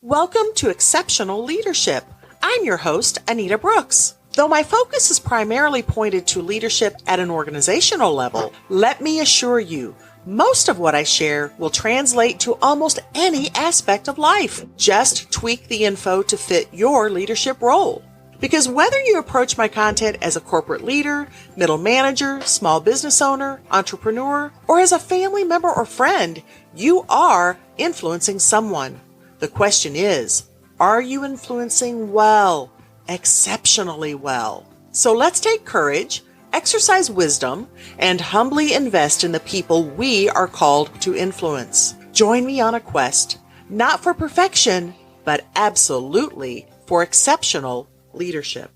Welcome to Exceptional Leadership. I'm your host, Anita Brooks. Though my focus is primarily pointed to leadership at an organizational level, let me assure you, most of what I share will translate to almost any aspect of life. Just tweak the info to fit your leadership role. Because whether you approach my content as a corporate leader, middle manager, small business owner, entrepreneur, or as a family member or friend, you are influencing someone. The question is, are you influencing well, exceptionally well? So let's take courage, exercise wisdom, and humbly invest in the people we are called to influence. Join me on a quest, not for perfection, but absolutely for exceptional leadership.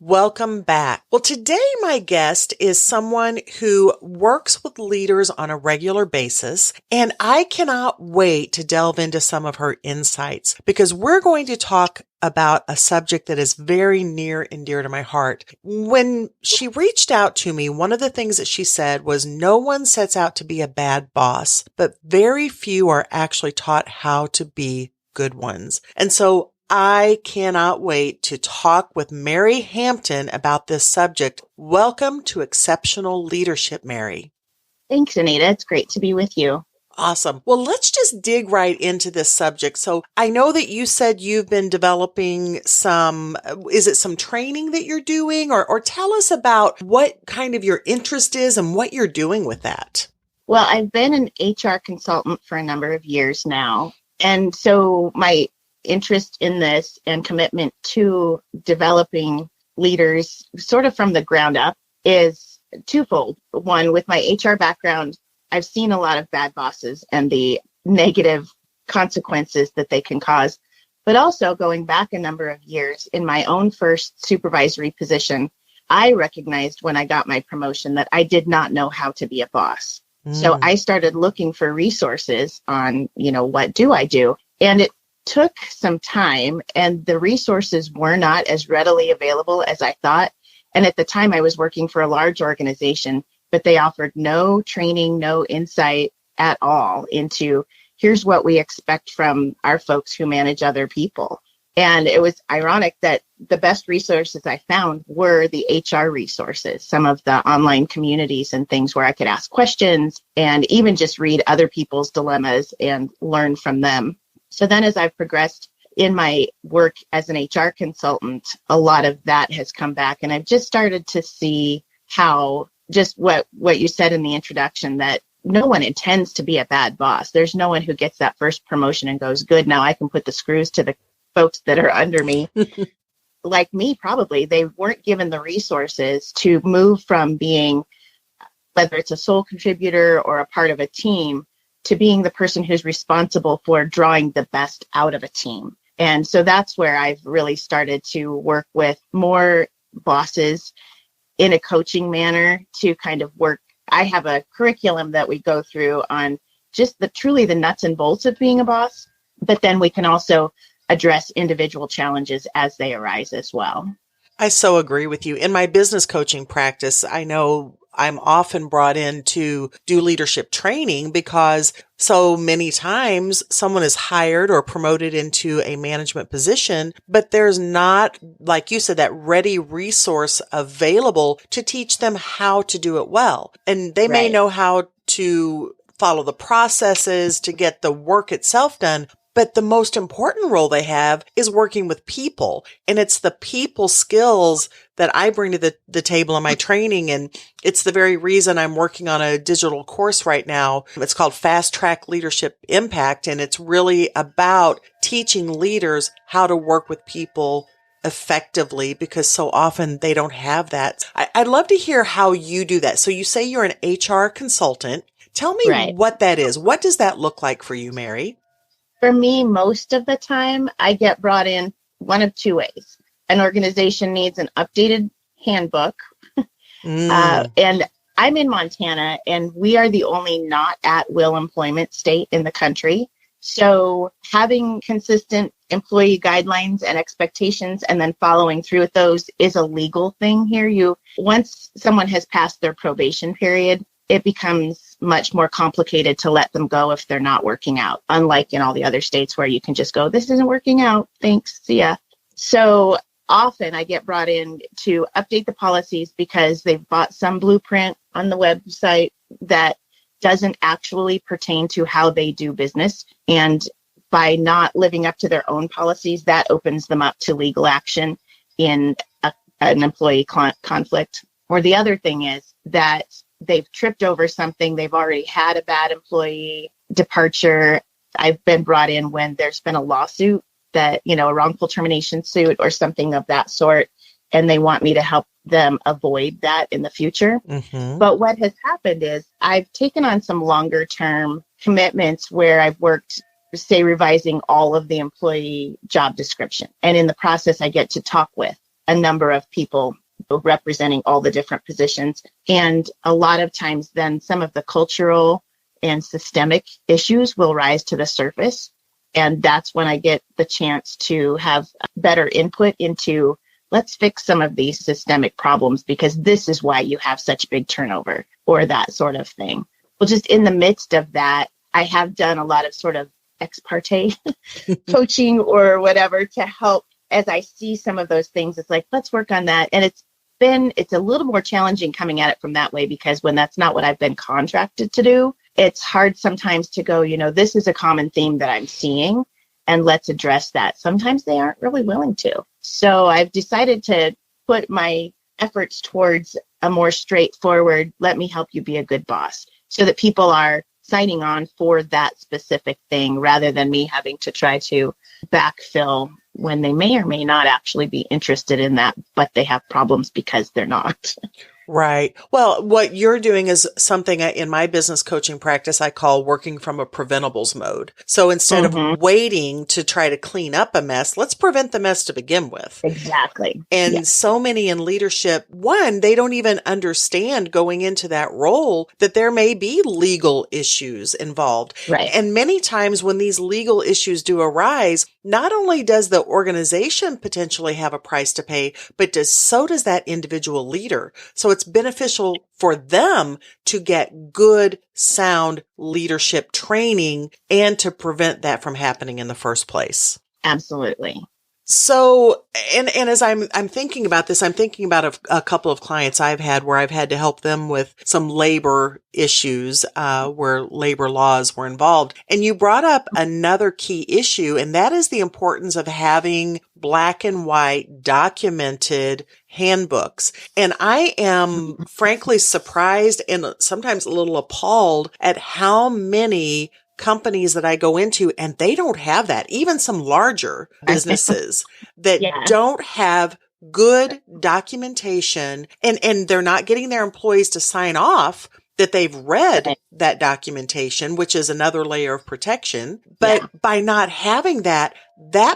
Welcome back. Well, today my guest is someone who works with leaders on a regular basis, and I cannot wait to delve into some of her insights because we're going to talk about a subject that is very near and dear to my heart. When she reached out to me, one of the things that she said was, no one sets out to be a bad boss, but very few are actually taught how to be good ones. And so I cannot wait to talk with Mary Hampton about this subject. Welcome to Exceptional Leadership, Mary. Thanks, Anita. It's great to be with you. Awesome. Well, let's just dig right into this subject. So I know that you said you've been developing some training that you're doing, or tell us about what kind of your interest is and what you're doing with that. Well, I've been an HR consultant for a number of years now. And so my interest in this and commitment to developing leaders sort of from the ground up is twofold. One, with my HR background, I've seen a lot of bad bosses and the negative consequences that they can cause. But also going back a number of years in my own first supervisory position, I recognized when I got my promotion that I did not know how to be a boss. So I started looking for resources on, what do I do? And it took some time, and the resources were not as readily available as I thought. And at the time I was working for a large organization, but they offered no training, no insight at all into here's what we expect from our folks who manage other people. And it was ironic that the best resources I found were the HR resources, some of the online communities and things where I could ask questions and even just read other people's dilemmas and learn from them. So then as I've progressed in my work as an HR consultant, a lot of that has come back. And I've just started to see how just what you said in the introduction, that no one intends to be a bad boss. There's no one who gets that first promotion and goes, good, now I can put the screws to the folks that are under me. Like me, probably, they weren't given the resources to move from being, whether it's a sole contributor or a part of a team, to being the person who's responsible for drawing the best out of a team. And so that's where I've really started to work with more bosses in a coaching manner to kind of work. I have a curriculum that we go through on just truly the nuts and bolts of being a boss, but then we can also address individual challenges as they arise as well. I so agree with you. In my business coaching practice, I know I'm often brought in to do leadership training because so many times someone is hired or promoted into a management position, but there's not, like you said, that ready resource available to teach them how to do it well. And they may know how to follow the processes to get the work itself done, but the most important role they have is working with people. And it's the people skills that I bring to the table in my training. And it's the very reason I'm working on a digital course right now. It's called Fast Track Leadership Impact. And it's really about teaching leaders how to work with people effectively, because so often they don't have that. I'd love to hear how you do that. So you say you're an HR consultant. Tell me what that is. What does that look like for you, Mary? For me, most of the time, I get brought in one of two ways. An organization needs an updated handbook. And I'm in Montana, and we are the only not at will employment state in the country. So having consistent employee guidelines and expectations and then following through with those is a legal thing here. Once someone has passed their probation period, it becomes much more complicated to let them go if they're not working out, unlike in all the other states where you can just go, this isn't working out. Thanks. See ya. So often I get brought in to update the policies because they've bought some blueprint on the website that doesn't actually pertain to how they do business. And by not living up to their own policies, that opens them up to legal action in an employee conflict. Or the other thing is that they've tripped over something. They've already had a bad employee departure. I've been brought in when there's been a lawsuit that, a wrongful termination suit or something of that sort, and they want me to help them avoid that in the future. Mm-hmm. But what has happened is I've taken on some longer term commitments where I've worked, say, revising all of the employee job description. And in the process, I get to talk with a number of people representing all the different positions. And a lot of times then some of the cultural and systemic issues will rise to the surface. And that's when I get the chance to have better input into, let's fix some of these systemic problems because this is why you have such big turnover or that sort of thing. Well, just in the midst of that, I have done a lot of sort of ex parte coaching or whatever to help as I see some of those things. It's like, let's work on that. And it's a little more challenging coming at it from that way, because when that's not what I've been contracted to do, it's hard sometimes to go, this is a common theme that I'm seeing and let's address that. Sometimes they aren't really willing to. So I've decided to put my efforts towards a more straightforward, let me help you be a good boss, so that people are signing on for that specific thing rather than me having to try to backfill when they may or may not actually be interested in that, but they have problems because they're not. Right. Well, what you're doing is something in my business coaching practice I call working from a preventables mode. So instead of waiting to try to clean up a mess, let's prevent the mess to begin with. Exactly. And so many in leadership, one, they don't even understand going into that role that there may be legal issues involved. Right. And many times when these legal issues do arise, not only does the organization potentially have a price to pay, but so does that individual leader. So it's beneficial for them to get good, sound leadership training and to prevent that from happening in the first place. Absolutely. So, and as I'm thinking about this, I'm thinking about a couple of clients I've had where I've had to help them with some labor issues, where labor laws were involved. And you brought up another key issue, and that is the importance of having black and white documented handbooks. And I am frankly surprised and sometimes a little appalled at how many companies that I go into, and they don't have that. Even some larger businesses that don't have good documentation, and they're not getting their employees to sign off that they've read that documentation, which is another layer of protection. But by not having that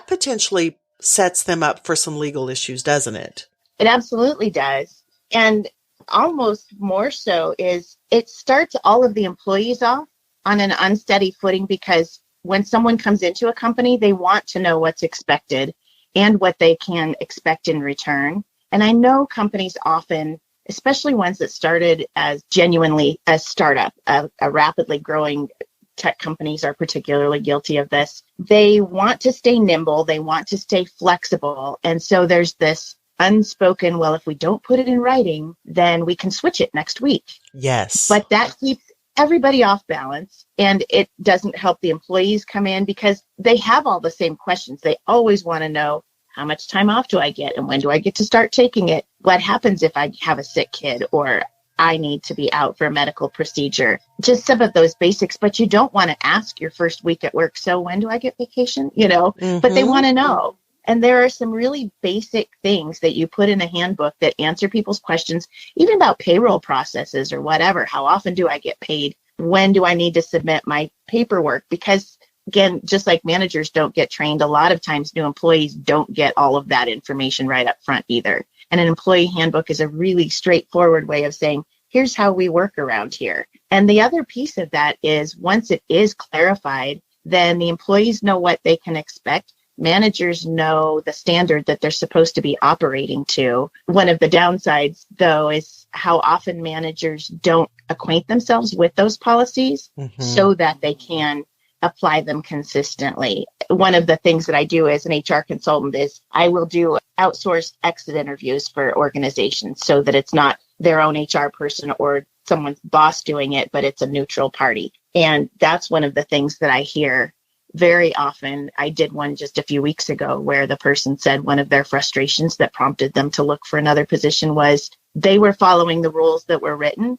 potentially sets them up for some legal issues, doesn't it? It absolutely does. And almost more so is it starts all of the employees off on an unsteady footing, because when someone comes into a company, they want to know what's expected and what they can expect in return. And I know companies often, especially ones that started as genuinely a startup, a rapidly growing tech companies are particularly guilty of this. They want to stay nimble. They want to stay flexible. And so there's this unspoken, well, if we don't put it in writing, then we can switch it next week. Yes. But that keeps everybody off balance, and it doesn't help the employees come in because they have all the same questions. They always want to know, how much time off do I get, and when do I get to start taking it? What happens if I have a sick kid, or I need to be out for a medical procedure? Just some of those basics, but you don't want to ask your first week at work, so when do I get vacation? But they want to know. And there are some really basic things that you put in a handbook that answer people's questions, even about payroll processes or whatever. How often do I get paid? When do I need to submit my paperwork? Because again, just like managers don't get trained, a lot of times new employees don't get all of that information right up front either. And an employee handbook is a really straightforward way of saying, here's how we work around here. And the other piece of that is once it is clarified, then the employees know what they can expect. managers know the standard that they're supposed to be operating to. One of the downsides, though, is how often managers don't acquaint themselves with those policies so that they can apply them consistently. One of the things that I do as an HR consultant is I will do outsourced exit interviews for organizations so that it's not their own HR person or someone's boss doing it, but it's a neutral party. And that's one of the things that I hear very often. I did one just a few weeks ago where the person said one of their frustrations that prompted them to look for another position was they were following the rules that were written,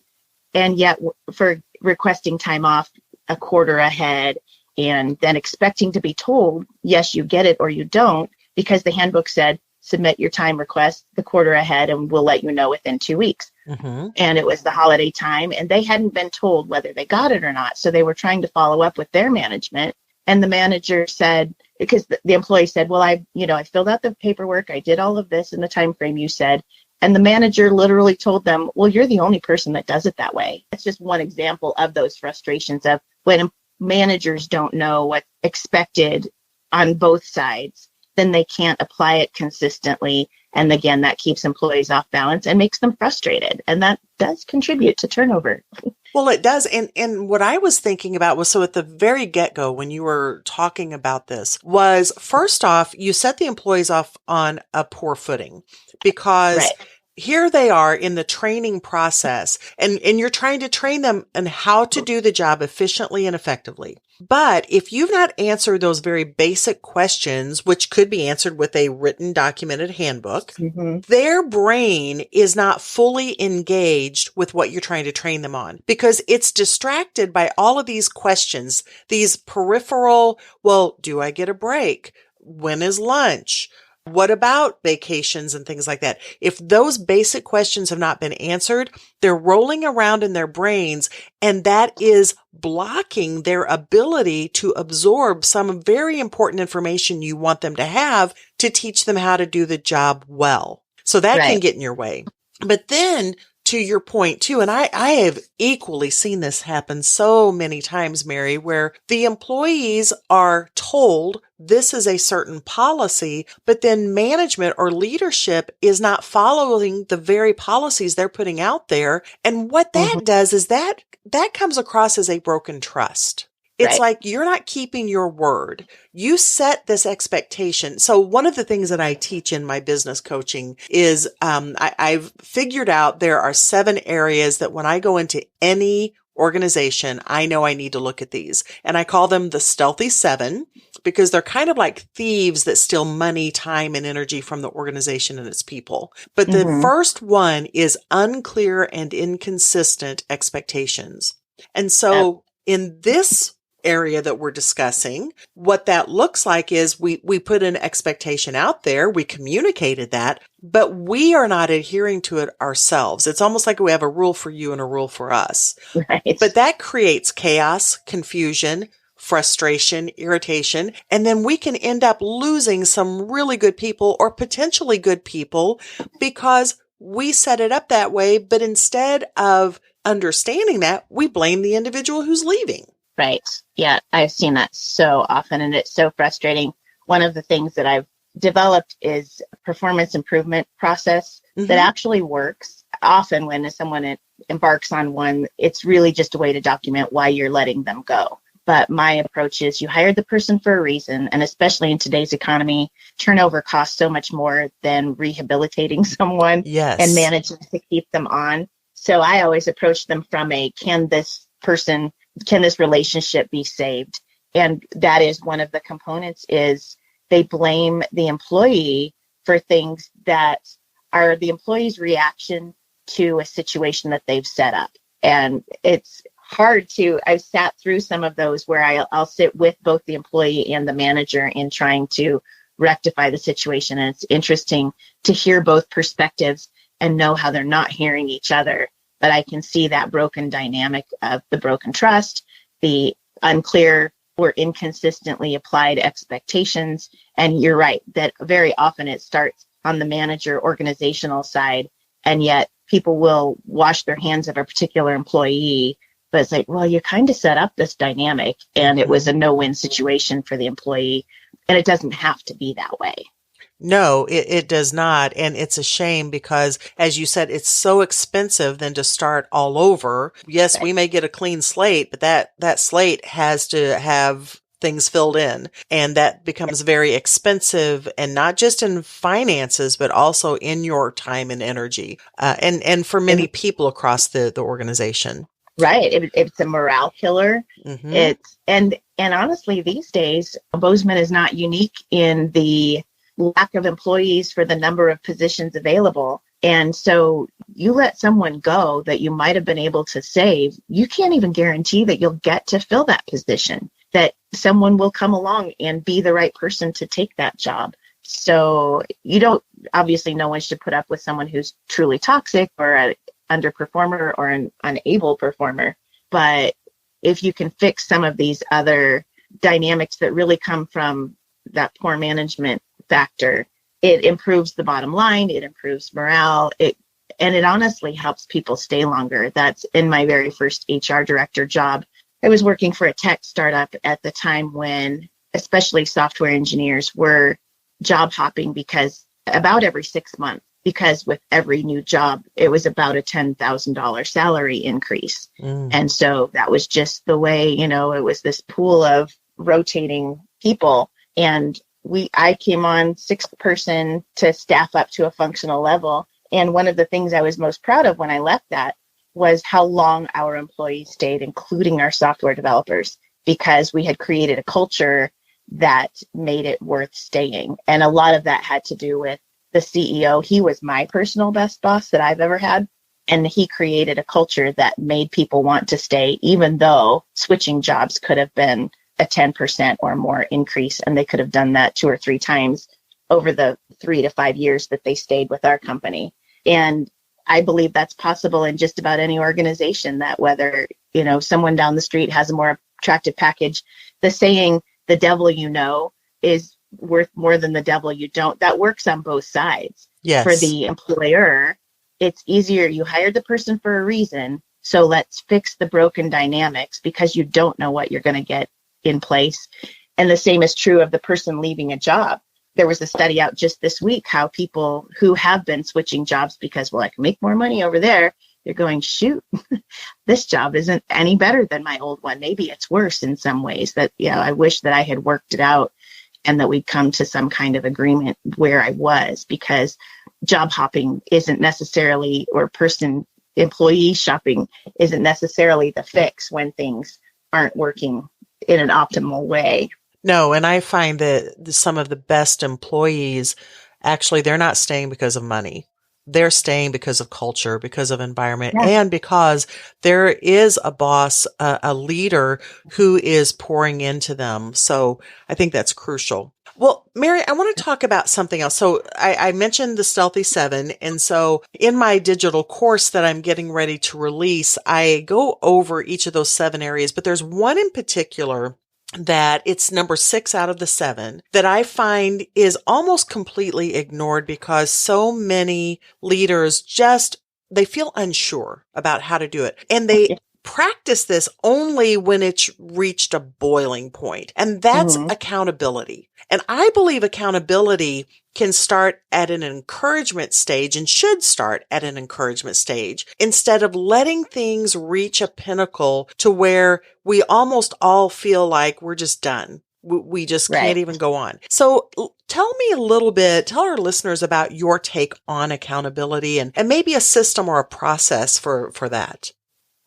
and yet for requesting time off a quarter ahead and then expecting to be told, yes, you get it or you don't, because the handbook said, submit your time request the quarter ahead and we'll let you know within 2 weeks. And it was the holiday time and they hadn't been told whether they got it or not. So they were trying to follow up with their management. And the manager said, because the employee said, well, I filled out the paperwork. I did all of this in the time frame you said. And the manager literally told them, well, you're the only person that does it that way. It's just one example of those frustrations of when managers don't know what's expected on both sides, then they can't apply it consistently. And again, that keeps employees off balance and makes them frustrated. And that does contribute to turnover. Well, it does. And what I was thinking about was, so at the very get-go, when you were talking about this, was first off, you set the employees off on a poor footing because here they are in the training process and you're trying to train them on how to do the job efficiently and effectively. But if you've not answered those very basic questions, which could be answered with a written documented handbook, their brain is not fully engaged with what you're trying to train them on because it's distracted by all of these questions, these peripheral, well, do I get a break? When is lunch? What about vacations and things like that? If those basic questions have not been answered, they're rolling around in their brains, and that is blocking their ability to absorb some very important information you want them to have to teach them how to do the job well. So that can get in your way. But then to your point too, and I have equally seen this happen so many times, Mary, where the employees are told this is a certain policy, but then management or leadership is not following the very policies they're putting out there. And what that does is that comes across as a broken trust. It's like you're not keeping your word. You set this expectation. So one of the things that I teach in my business coaching is I've figured out there are 7 areas that when I go into any organization, I know I need to look at these. And I call them the stealthy 7 because they're kind of like thieves that steal money, time, and energy from the organization and its people. But the first one is unclear and inconsistent expectations. And so in this area that we're discussing, what that looks like is we put an expectation out there, we communicated that, but we are not adhering to it ourselves. It's almost like we have a rule for you and a rule for us. But that creates chaos, confusion, frustration, irritation, and then we can end up losing some really good people or potentially good people because we set it up that way, but instead of understanding that, we blame the individual who's leaving. Right. Yeah, I've seen that so often, and it's so frustrating. One of the things that I've developed is a performance improvement process that actually works. Often when someone embarks on one, it's really just a way to document why you're letting them go. But my approach is you hired the person for a reason, and especially in today's economy, turnover costs so much more than rehabilitating someone and managing to keep them on. So I always approach them from can this relationship be saved? And that is one of the components is they blame the employee for things that are the employee's reaction to a situation that they've set up. And it's hard I've sat through some of those where I'll sit with both the employee and the manager in trying to rectify the situation. And it's interesting to hear both perspectives and know how they're not hearing each other. But I can see that broken dynamic of the broken trust, the unclear or inconsistently applied expectations. And you're right that very often it starts on the manager organizational side, and yet people will wash their hands of a particular employee, But it's like, well, you kind of set up this dynamic and it was a no-win situation for the employee. And it doesn't have to be that way. No, it does not. And it's a shame because, as you said, it's so expensive then to start all over. Yes, we may get a clean slate, but that slate has to have things filled in. And that becomes very expensive, and not just in finances, but also in your time and energy, and for many people across the organization. Right. It's a morale killer. Mm-hmm. And honestly, these days, Bozeman is not unique in the lack of employees for the number of positions available. And so you let someone go that you might have been able to save, you can't even guarantee that you'll get to fill that position, that someone will come along and be the right person to take that job. So you don't, obviously no one should put up with someone who's truly toxic or an underperformer or an unable performer. But if you can fix some of these other dynamics that really come from that poor management factor, it improves the bottom line, it improves morale, and it honestly helps people stay longer. That's in my very first HR director job. I was working for a tech startup at the time when especially software engineers were job hopping because about every 6 months, because with every new job, it was about a $10,000 salary increase. And so that was just the way, it was this pool of rotating people. And I came on sixth person to staff up to a functional level. And one of the things I was most proud of when I left that was how long our employees stayed, including our software developers, because we had created a culture that made it worth staying. And a lot of that had to do with the CEO. He was my personal best boss that I've ever had. And he created a culture that made people want to stay, even though switching jobs could have been a 10% or more increase. And they could have done that 2 or 3 times over the 3 to 5 years that they stayed with our company. And I believe that's possible in just about any organization, that whether, someone down the street has a more attractive package, the saying, the devil you know is worth more than the devil you don't. That works on both sides. Yes. For the employer, it's easier. You hired the person for a reason. So let's fix the broken dynamics, because you don't know what you're going to get in place. And the same is true of the person leaving a job. There was a study out just this week how people who have been switching jobs because, well, I can make more money over there, they're going, shoot, this job isn't any better than my old one. Maybe it's worse in some ways. That, I wish that I had worked it out and that we'd come to some kind of agreement where I was, because job hopping isn't necessarily, or employee shopping isn't necessarily the fix when things aren't working in an optimal way. No, and I find that some of the best employees, actually, they're not staying because of money. They're staying because of culture, because of environment, and because there is a boss, a leader who is pouring into them. So I think that's crucial. Well, Mary, I want to talk about something else. So I mentioned the Stealthy 7. And so in my digital course that I'm getting ready to release, I go over each of those 7 areas, but there's one in particular that it's number 6 out of the 7 that I find is almost completely ignored, because so many leaders they feel unsure about how to do it. And they practice this only when it's reached a boiling point. And that's accountability. And I believe accountability can start at an encouragement stage, and should start at an encouragement stage, instead of letting things reach a pinnacle to where we almost all feel like we're just done. We just can't even go on. So tell our listeners about your take on accountability, and maybe a system or a process for that.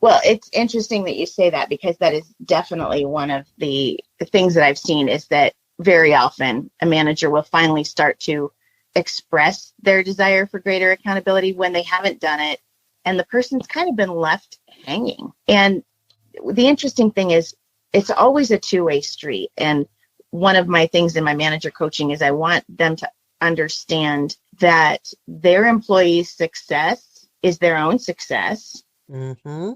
Well, it's interesting that you say that, because that is definitely one of the things that I've seen, is that very often a manager will finally start to express their desire for greater accountability when they haven't done it, and the person's kind of been left hanging. And the interesting thing is, it's always a two-way street. And one of my things in my manager coaching is I want them to understand that their employees' success is their own success. Mm-hmm.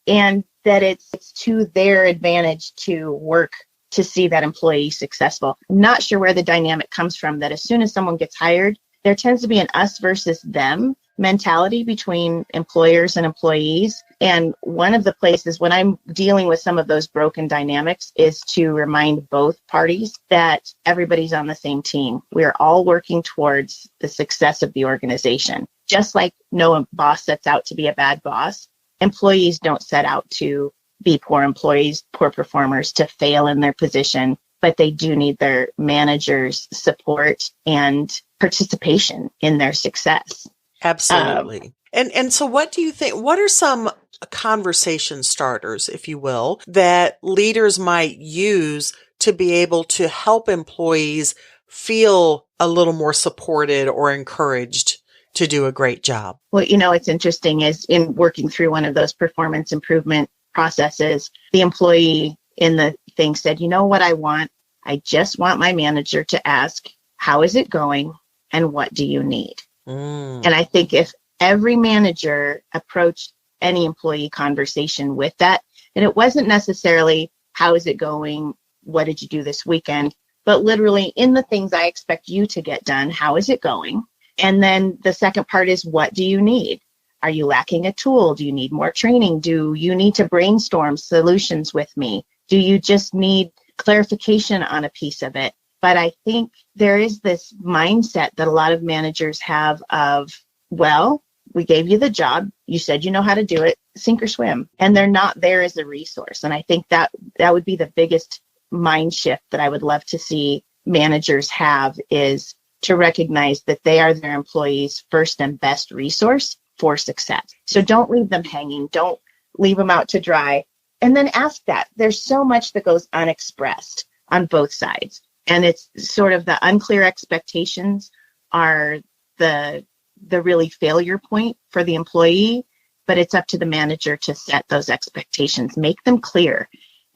And that it's to their advantage to work to see that employee successful. I'm not sure where the dynamic comes from, that as soon as someone gets hired, there tends to be an us versus them mentality between employers and employees. And one of the places when I'm dealing with some of those broken dynamics is to remind both parties that everybody's on the same team. We're all working towards the success of the organization. Just like no boss sets out to be a bad boss, employees don't set out to be poor employees, poor performers, to fail in their position, but they do need their managers' support and participation in their success. Absolutely. And so what do you think, what are some conversation starters, if you will, that leaders might use to be able to help employees feel a little more supported or encouraged to do a great job? Well, what's interesting is in working through one of those performance improvement processes, the employee in the thing said, you know what I want? I just want my manager to ask, how is it going? And what do you need? And I think if every manager approached any employee conversation with that, and it wasn't necessarily, how is it going? What did you do this weekend? But literally in the things I expect you to get done, how is it going? And then the second part is, what do you need? Are you lacking a tool? Do you need more training? Do you need to brainstorm solutions with me? Do you just need clarification on a piece of it? But I think there is this mindset that a lot of managers have of, well, we gave you the job. You said you know how to do it, sink or swim. And they're not there as a resource. And I think that would be the biggest mind shift that I would love to see managers have, is to recognize that they are their employees' first and best resource for success. So don't leave them hanging. Don't leave them out to dry. And then ask that. There's so much that goes unexpressed on both sides. And it's sort of the unclear expectations are the really failure point for the employee, but it's up to the manager to set those expectations, make them clear.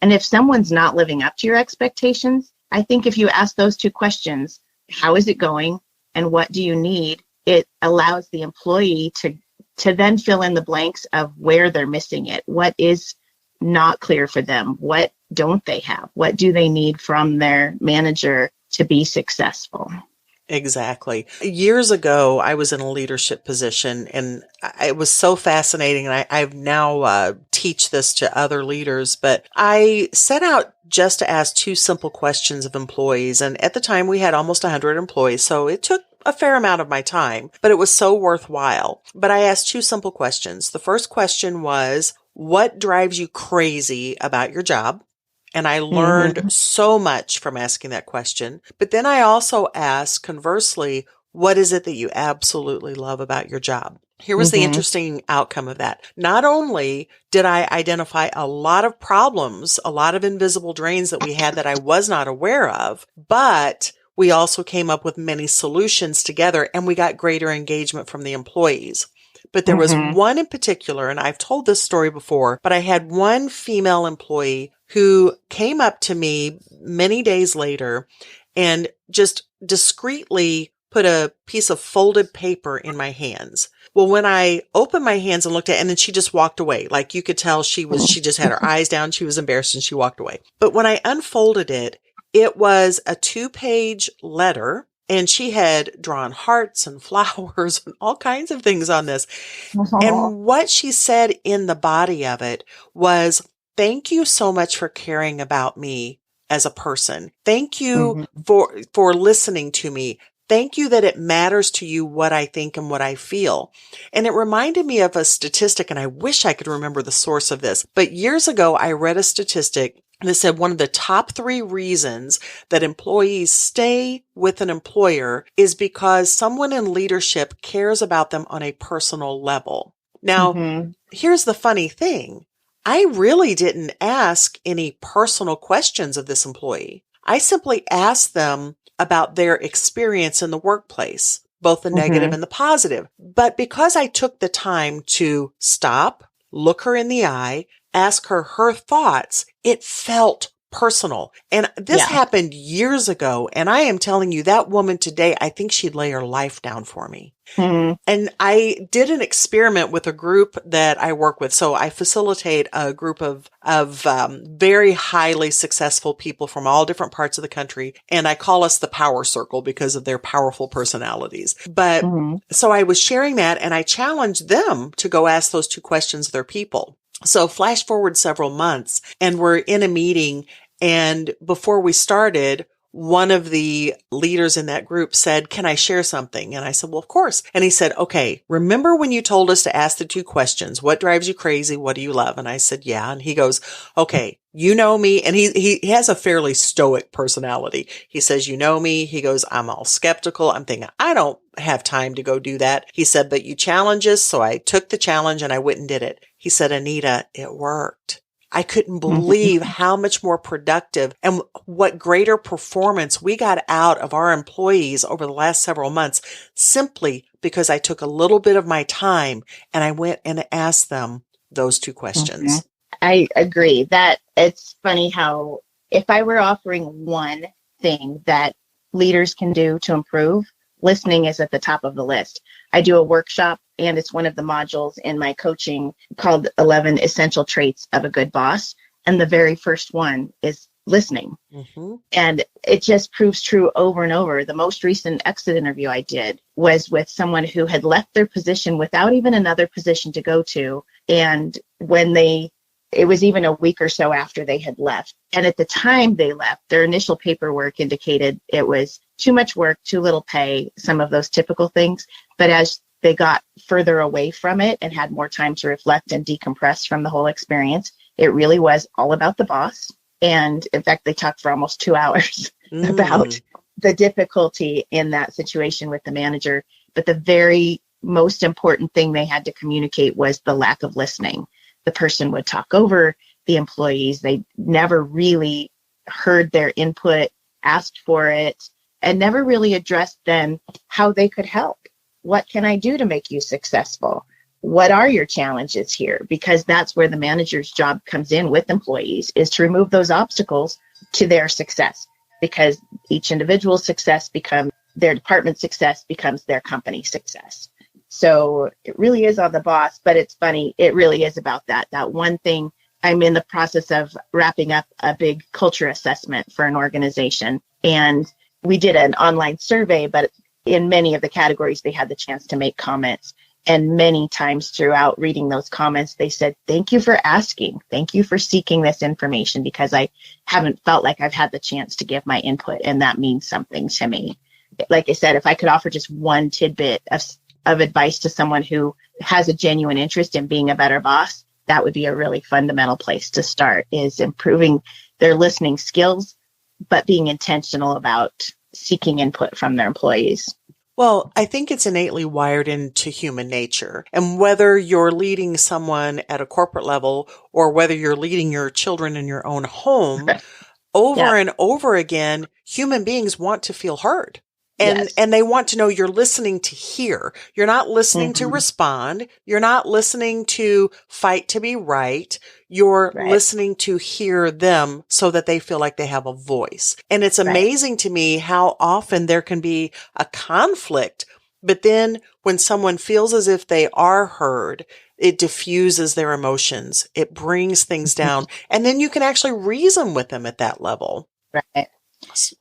And if someone's not living up to your expectations, I think if you ask those two questions, how is it going and what do you need? It allows the employee to then fill in the blanks of where they're missing it. What is not clear for them? What don't they have? What do they need from their manager to be successful? Exactly. Years ago, I was in a leadership position, and it was so fascinating. And I've now teach this to other leaders, but I set out just to ask two simple questions of employees. And at the time, we had almost 100 employees, so it took a fair amount of my time, but it was so worthwhile. But I asked two simple questions. The first question was, what drives you crazy about your job? And I learned so much from asking that question. But then I also asked, conversely, what is it that you absolutely love about your job? Here was the interesting outcome of that. Not only did I identify a lot of problems, a lot of invisible drains that we had that I was not aware of, but we also came up with many solutions together, and we got greater engagement from the employees. But there was one in particular, and I've told this story before, but I had one female employee who came up to me many days later and just discreetly put a piece of folded paper in my hands. Well, when I opened my hands and looked at it, and then she just walked away. Like you could tell she just had her eyes down. She was embarrassed and she walked away. But when I unfolded it, it was a 2-page letter. And she had drawn hearts and flowers and all kinds of things on this. And what she said in the body of it was, thank you so much for caring about me as a person. Thank you for listening to me. Thank you that it matters to you what I think and what I feel. And it reminded me of a statistic, and I wish I could remember the source of this. But years ago, I read a statistic that said one of the top 3 reasons that employees stay with an employer is because someone in leadership cares about them on a personal level. Now, here's the funny thing. I really didn't ask any personal questions of this employee. I simply asked them about their experience in the workplace, both the negative and the positive. But because I took the time to stop, look her in the eye, ask her thoughts, it felt personal. And this happened years ago. And I am telling you, that woman today, I think she'd lay her life down for me. Mm-hmm. And I did an experiment with a group that I work with. So I facilitate a group of very highly successful people from all different parts of the country. And I call us the power circle because of their powerful personalities. But so I was sharing that, and I challenged them to go ask those 2 questions of their people. So flash forward several months, and we're in a meeting. And before we started, one of the leaders in that group said, "Can I share something?" And I said, "Well, of course." And he said, "Okay, remember when you told us to ask the 2 questions? What drives you crazy? What do you love?" And I said, "Yeah." And he goes, "Okay, you know me." And he has a fairly stoic personality. He says, "You know me." He goes, "I'm all skeptical." I'm thinking, I don't have time to go do that. He said, "But you challenge us." So I took the challenge and I went and did it. He said, "Anita, it worked." I couldn't believe how much more productive and what greater performance we got out of our employees over the last several months, simply because I took a little bit of my time and I went and asked them those 2 questions. I agree that it's funny how if I were offering one thing that leaders can do to improve, listening is at the top of the list. I do a workshop, and it's one of the modules in my coaching called 11 Essential Traits of a Good Boss. And the very first one is listening. And it just proves true over and over. The most recent exit interview I did was with someone who had left their position without even another position to go to. And it was even a week or so after they had left. And at the time they left, their initial paperwork indicated it was too much work, too little pay, some of those typical things. But as they got further away from it and had more time to reflect and decompress from the whole experience, it really was all about the boss. And in fact, they talked for almost 2 hours about the difficulty in that situation with the manager. But the very most important thing they had to communicate was the lack of listening. The person would talk over the employees. They never really heard their input, asked for it, and never really addressed then how they could help. What can I do to make you successful? What are your challenges here? Because that's where the manager's job comes in with employees, is to remove those obstacles to their success, because each individual's success becomes their department's success, becomes their company's success. So it really is on the boss, but it's funny. It really is about that one thing. I'm in the process of wrapping up a big culture assessment for an organization. And we did an online survey, but in many of the categories, they had the chance to make comments. And many times throughout reading those comments, they said, "Thank you for asking. Thank you for seeking this information, because I haven't felt like I've had the chance to give my input. And that means something to me." Like I said, if I could offer just one tidbit of advice to someone who has a genuine interest in being a better boss, that would be a really fundamental place to start, is improving their listening skills, but being intentional about seeking input from their employees. Well, I think it's innately wired into human nature. And whether you're leading someone at a corporate level or whether you're leading your children in your own home, over and over again, human beings want to feel heard. And they want to know you're listening to hear. You're not listening to respond. You're not listening to fight to be right. You're listening to hear them so that they feel like they have a voice. And it's amazing to me how often there can be a conflict, but then when someone feels as if they are heard, it diffuses their emotions. It brings things down. And then you can actually reason with them at that level. Right.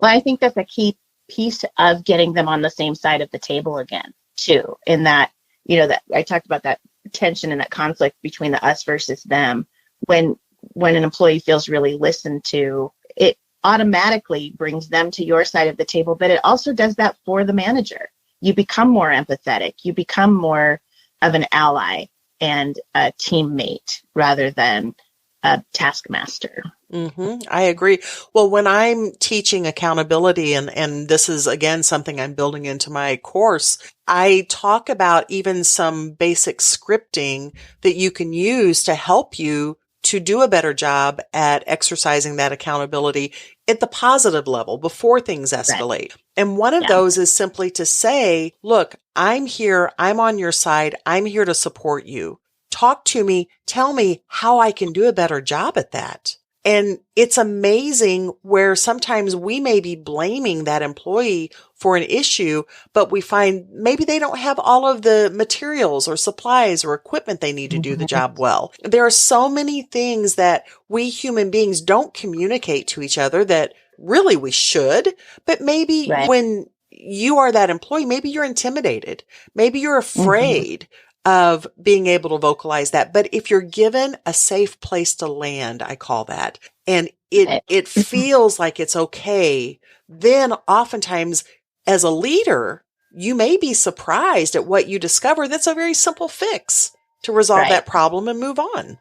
Well, I think that's a key piece of getting them on the same side of the table again, too, in that, that I talked about that tension and that conflict between the us versus them. When an employee feels really listened to, it automatically brings them to your side of the table, but it also does that for the manager. You become more empathetic. You become more of an ally and a teammate rather than a taskmaster. I agree. Well, when I'm teaching accountability, and this is, again, something I'm building into my course, I talk about even some basic scripting that you can use to help you to do a better job at exercising that accountability at the positive level before things escalate. And one of those is simply to say, look, I'm here. I'm on your side. I'm here to support you. Talk to me. Tell me how I can do a better job at that. And it's amazing where sometimes we may be blaming that employee for an issue, but we find maybe they don't have all of the materials or supplies or equipment they need to do the job well. There are so many things that we human beings don't communicate to each other that really we should, but maybe Right. when you are that employee, maybe you're intimidated. Maybe you're afraid of being able to vocalize that. But if you're given a safe place to land, I call that, and it feels like it's okay, then oftentimes as a leader, you may be surprised at what you discover. That's a very simple fix to resolve Right. that problem and move on.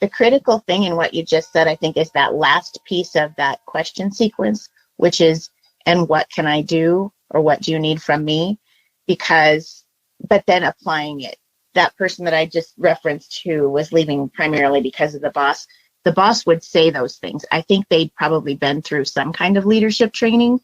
The critical thing in what you just said, I think, is that last piece of that question sequence, which is, and what can I do? Or what do you need from me? But then applying it. That person that I just referenced who was leaving primarily because of the boss would say those things. I think they'd probably been through some kind of leadership training,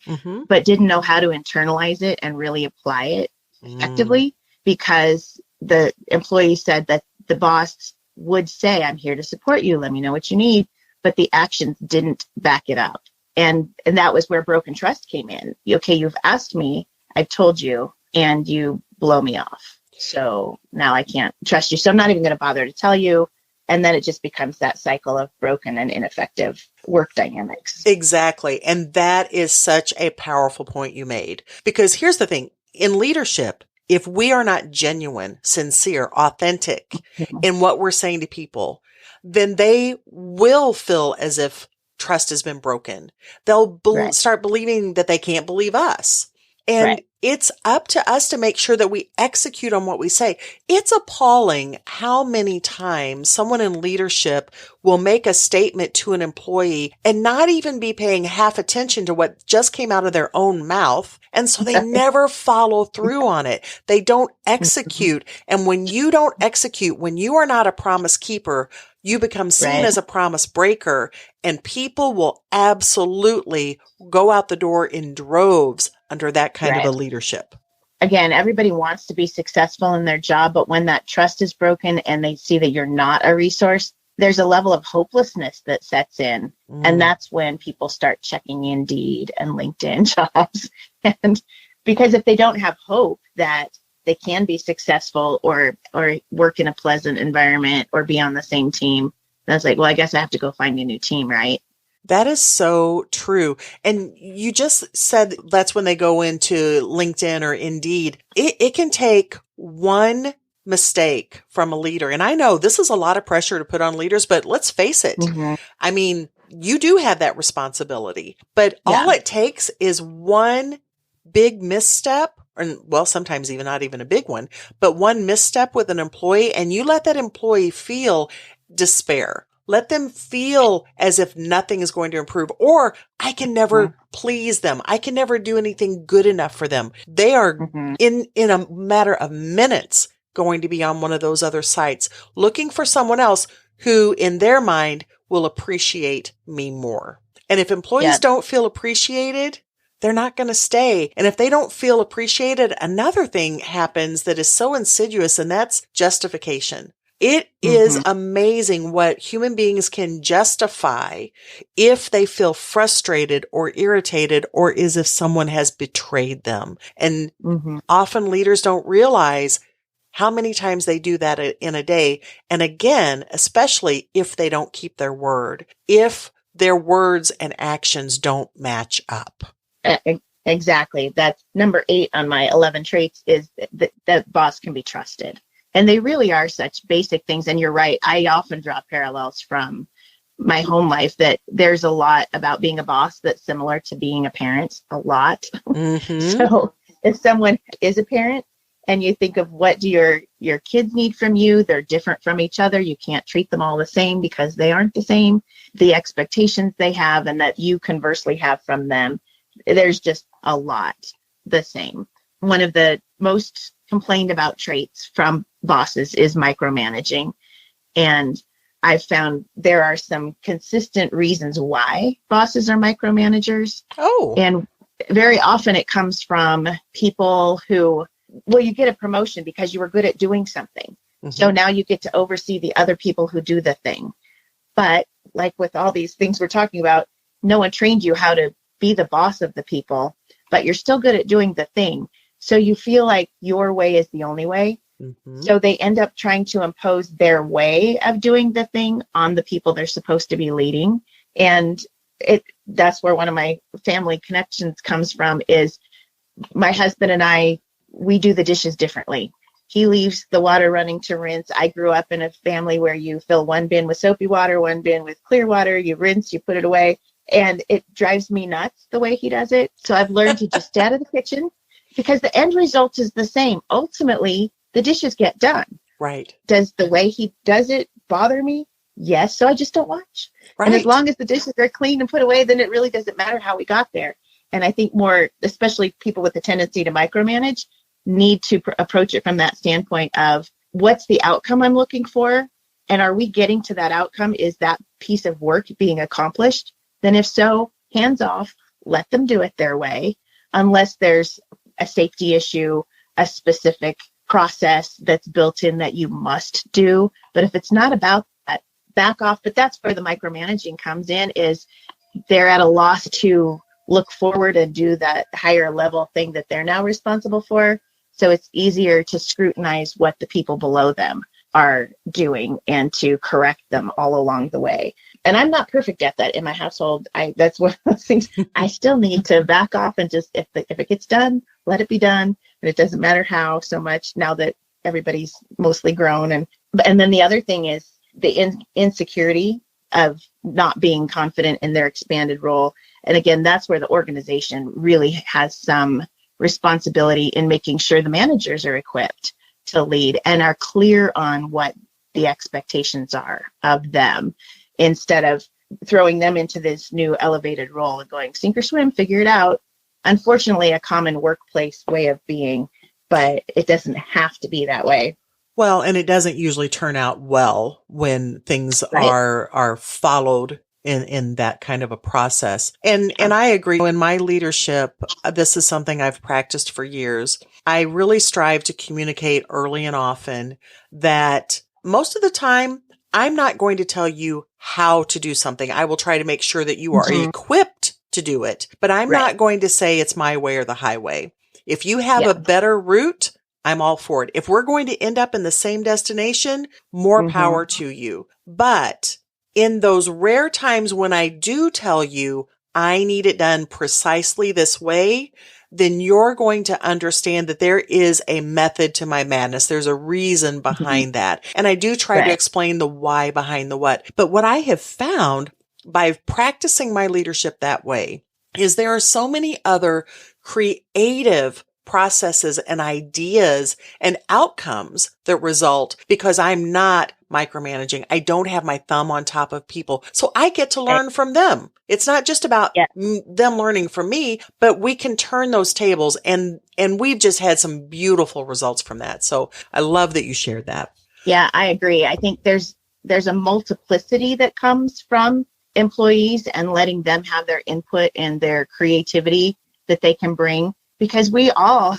but didn't know how to internalize it and really apply it effectively, because the employee said that the boss would say, I'm here to support you. Let me know what you need. But the actions didn't back it up. And that was where broken trust came in. Okay, you've asked me, I've told you, and you blow me off. So now I can't trust you. So I'm not even going to bother to tell you. And then it just becomes that cycle of broken and ineffective work dynamics. Exactly. And that is such a powerful point you made. Because here's the thing, in leadership, if we are not genuine, sincere, authentic in what we're saying to people, then they will feel as if trust has been broken. They'll start believing that they can't believe us. And it's up to us to make sure that we execute on what we say. It's appalling how many times someone in leadership will make a statement to an employee and not even be paying half attention to what just came out of their own mouth. And so they never follow through on it. They don't execute. And when you don't execute, when you are not a promise keeper, you become seen as a promise breaker, and people will absolutely go out the door in droves under that kind of a leadership. Again, everybody wants to be successful in their job, but when that trust is broken and they see that you're not a resource, there's a level of hopelessness that sets in. And that's when people start checking Indeed and LinkedIn jobs. And because if they don't have hope that they can be successful or work in a pleasant environment or be on the same team, that's like, well, I guess I have to go find a new team, right? That is so true. And you just said that's when they go into LinkedIn or Indeed. It can take one mistake from a leader. And I know this is a lot of pressure to put on leaders, but let's face it. I mean, you do have that responsibility, but all it takes is one big misstep, or well, sometimes even not even a big one, but one misstep with an employee, and you let that employee feel despair. Let them feel as if nothing is going to improve, or I can never please them. I can never do anything good enough for them. They are in a matter of minutes going to be on one of those other sites looking for someone else who in their mind will appreciate me more. And if employees don't feel appreciated, they're not going to stay. And if they don't feel appreciated, another thing happens that is so insidious, and that's justification. It is amazing what human beings can justify if they feel frustrated or irritated or as if someone has betrayed them. And often leaders don't realize how many times they do that in a day. And again, especially if they don't keep their word, if their words and actions don't match up. Exactly. That's number 8 on my 11 traits, is that boss can be trusted. And they really are such basic things. And you're right. I often draw parallels from my home life, that there's a lot about being a boss that's similar to being a parent, a lot. So if someone is a parent and you think of what do your kids need from you, they're different from each other. You can't treat them all the same because they aren't the same. The expectations they have and that you conversely have from them, there's just a lot the same. One of the most complained about traits from bosses is micromanaging. And I've found there are some consistent reasons why bosses are micromanagers. And very often it comes from people who, well, you get a promotion because you were good at doing something. So now you get to oversee the other people who do the thing. But like with all these things we're talking about, no one trained you how to be the boss of the people, but you're still good at doing the thing. So you feel like your way is the only way. Mm-hmm. So they end up trying to impose their way of doing the thing on the people they're supposed to be leading. And that's where one of my family connections comes from, is my husband and I, we do the dishes differently. He leaves the water running to rinse. I grew up in a family where you fill one bin with soapy water, one bin with clear water, you rinse, you put it away. And it drives me nuts the way he does it. So I've learned to just stay out of the kitchen, because the end result is the same. Ultimately, the dishes get done. Right. Does the way he does it bother me? Yes. So I just don't watch. Right. And as long as the dishes are clean and put away, then it really doesn't matter how we got there. And I think more, especially people with the tendency to micromanage, need to approach it from that standpoint of, what's the outcome I'm looking for? And are we getting to that outcome? Is that piece of work being accomplished? Then if so, hands off, let them do it their way, unless there's a safety issue, a specific process that's built in that you must do. But if it's not about that, back off. But that's where the micromanaging comes in, is they're at a loss to look forward and do that higher level thing that they're now responsible for. So it's easier to scrutinize what the people below them are doing and to correct them all along the way. And I'm not perfect at that in my household. That's one of those things I still need to back off and just, if it gets done, let it be done. And it doesn't matter how, so much now that everybody's mostly grown. And then the other thing is the insecurity of not being confident in their expanded role. And again, that's where the organization really has some responsibility in making sure the managers are equipped to lead and are clear on what the expectations are of them, instead of throwing them into this new elevated role and going, sink or swim, figure it out. Unfortunately, a common workplace way of being, but it doesn't have to be that way. Well, and it doesn't usually turn out well when things are followed in that kind of a process. And I agree. In my leadership, this is something I've practiced for years. I really strive to communicate early and often that most of the time, I'm not going to tell you how to do something. I will try to make sure that you are equipped to do it, but I'm not going to say it's my way or the highway. If you have a better route, I'm all for it. If we're going to end up in the same destination, more power to you. But in those rare times when I do tell you I need it done precisely this way, then you're going to understand that there is a method to my madness. There's a reason behind that. And I do try to explain the why behind the what. But what I have found by practicing my leadership that way is there are so many other creative processes and ideas and outcomes that result because I'm not micromanaging. I don't have my thumb on top of people. So I get to learn from them. It's not just about them learning from me, but we can turn those tables and we've just had some beautiful results from that. So I love that you shared that. Yeah, I agree. I think there's a multiplicity that comes from employees and letting them have their input and their creativity that they can bring, because we all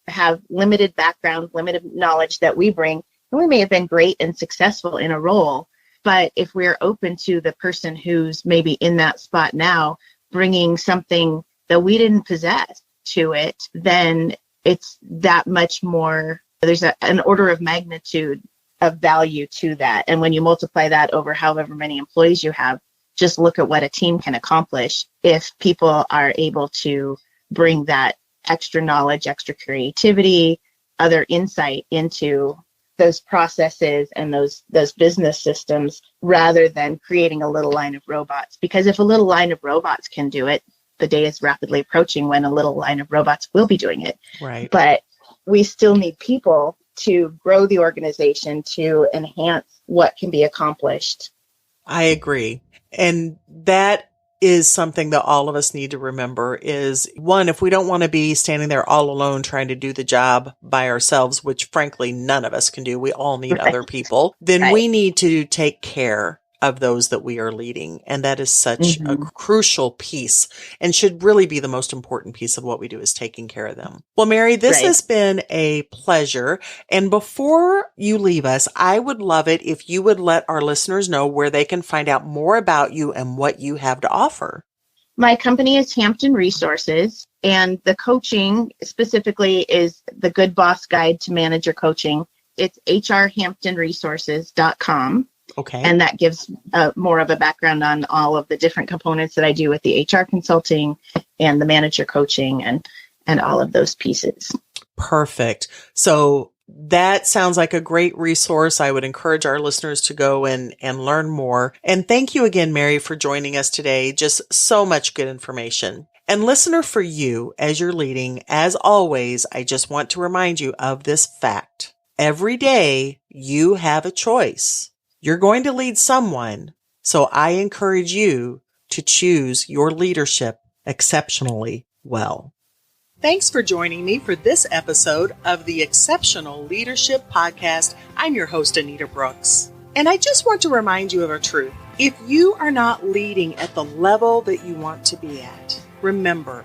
have limited background, limited knowledge that we bring. And we may have been great and successful in a role, but if we're open to the person who's maybe in that spot now, bringing something that we didn't possess to it, then it's that much more, there's an order of magnitude of value to that. And when you multiply that over however many employees you have, just look at what a team can accomplish if people are able to bring that extra knowledge, extra creativity, other insight into those processes and those business systems, rather than creating a little line of robots. Because if a little line of robots can do it, the day is rapidly approaching when a little line of robots will be doing it. Right. But we still need people to grow the organization, to enhance what can be accomplished. I agree. And that is something that all of us need to remember is, one, if we don't want to be standing there all alone trying to do the job by ourselves, which frankly, none of us can do. We all need other people. Then we need to take care of those that we are leading. And that is such a Mm-hmm. crucial piece and should really be the most important piece of what we do is taking care of them. Well, Mary, this Right. has been a pleasure. And before you leave us, I would love it if you would let our listeners know where they can find out more about you and what you have to offer. My company is Hampton Resources, and the coaching specifically is the Good Boss Guide to Manager Coaching. It's hrhamptonresources.com. Okay. And that gives more of a background on all of the different components that I do with the HR consulting and the manager coaching and all of those pieces. Perfect. So that sounds like a great resource. I would encourage our listeners to go and learn more. And thank you again, Mary, for joining us today. Just so much good information. And listener, for you, as you're leading, as always, I just want to remind you of this fact. Every day you have a choice. You're going to lead someone. So I encourage you to choose your leadership exceptionally well. Thanks for joining me for this episode of the Exceptional Leadership Podcast. I'm your host, Anita Brooks. And I just want to remind you of a truth. If you are not leading at the level that you want to be at, remember,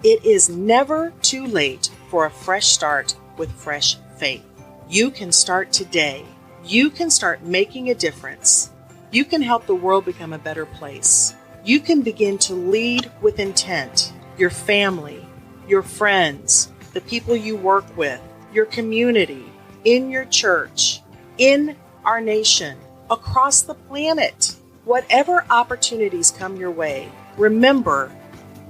it is never too late for a fresh start with fresh faith. You can start today. You can start making a difference. You can help the world become a better place. You can begin to lead with intent. Your family, your friends, the people you work with, your community, in your church, in our nation, across the planet. Whatever opportunities come your way, remember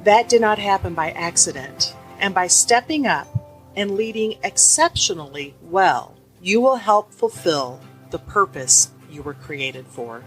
that did not happen by accident. And by stepping up and leading exceptionally well, you will help fulfill the purpose you were created for.